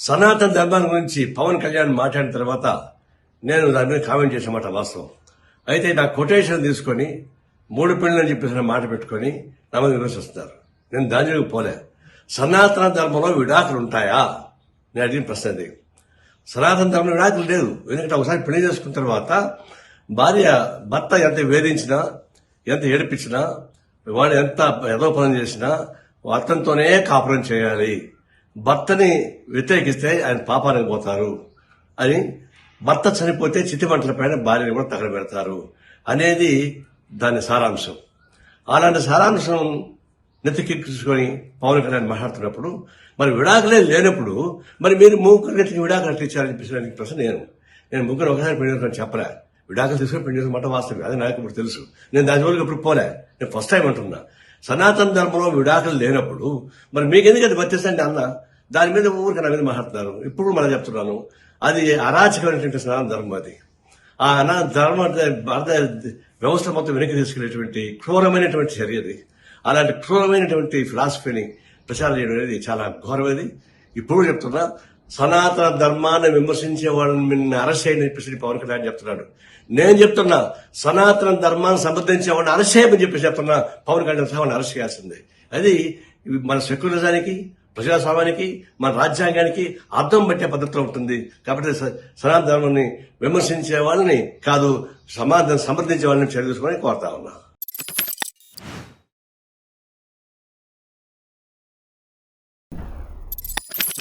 సనాతన ధర్మాన్ని గురించి పవన్ కళ్యాణ్ మాట్లాడిన తర్వాత నేను దాని మీద కామెంట్ చేసిన మాట వాస్తవం. అయితే నా కొటేషన్ తీసుకొని 3 పెళ్లి అని చెప్పేసి మాట పెట్టుకొని నా మీద విమర్శిస్తున్నారు. నేను దానిలోకి పోలే. సనాతన ధర్మంలో విడాకులు ఉంటాయా? నేను అడిగిన ప్రశ్న అది. సనాతన ధర్మంలో విడాకులు లేదు. ఎందుకంటే ఒకసారి పెళ్లి చేసుకున్న తర్వాత భర్త ఎంత వేధించినా, ఎంత ఏడిపించినా, వాడు ఎంత యథోపనం చేసినా అతనితోనే కాపురం చేయాలి. భర్తని వ్యతిరేకిస్తే ఆయన పాపానికి పోతారు అని, భర్త చనిపోతే చితిమంటల పైన భార్యని కూడా తగలబెడతారు అనేది దాని సారాంశం. అలాంటి సారాంశం నెత్తికెక్కించుకొని పవన్ కళ్యాణ్ మాట్లాడుతున్నప్పుడు మరి విడాకులే లేనప్పుడు మరి మీరు ముగ్గురు గట్టికి విడాకులు అట్లా ఇచ్చారని చెప్పేసి ప్రశ్న నేను ముగ్గురు ఒకసారి పెళ్లి చేసుకొని చెప్పలే. విడాకులు తీసుకొని పెళ్లి చేసుకుని మాట వాస్తవం. అది నాకు ఇప్పుడు తెలుసు. నేను దాని వరకు ఇప్పుడు పోలే. నేను ఫస్ట్ టైం అంటున్నా. సనాతన ధర్మంలో విడాకులు లేనప్పుడు మరి మీకెందుకు అది వర్తిస్తండి అన్న దాని మీద ఊరికి నా మీద మాట్లాడుతున్నారు. ఇప్పుడు మనం చెప్తున్నాను, అది అరాచకమైనటువంటి సనాతన ధర్మం. అది ఆ ధర్మ వ్యవస్థ మొత్తం వెనక్కి తీసుకెళ్లేటువంటి క్రూరమైనటువంటి చర్య అది. అలాంటి క్రూరమైనటువంటి ఫిలాసఫీని ప్రచారం చేయడం అనేది చాలా ఘోరమైనది. ఇప్పుడు చెప్తున్నా, సనాతన ధర్మాన్ని విమర్శించే వాళ్ళని నిన్ను అరెస్ట్ చేయని చెప్పేసి పవన్ కళ్యాణ్ చెప్తున్నాడు. నేను చెప్తున్నా, సనాతన ధర్మాన్ని సమర్థించే వాళ్ళని అరెస్ట్ చేయమని చెప్పేసి చెప్తున్నా. పవన్ కళ్యాణ్ వాళ్ళని అరెస్ట్ చేయాల్సిందే. అది మన సెక్యులరిజానికి, ప్రజాస్వామ్యానికి, మన రాజ్యాంగానికి అర్థం పట్టే పద్ధతిలో ఉంటుంది. కాబట్టి సనాతన ధర్మాన్ని విమర్శించే వాళ్ళని కాదు, సమర్థించే వాళ్ళని చర్య తీసుకోవాలని కోరుతా ఉన్నా.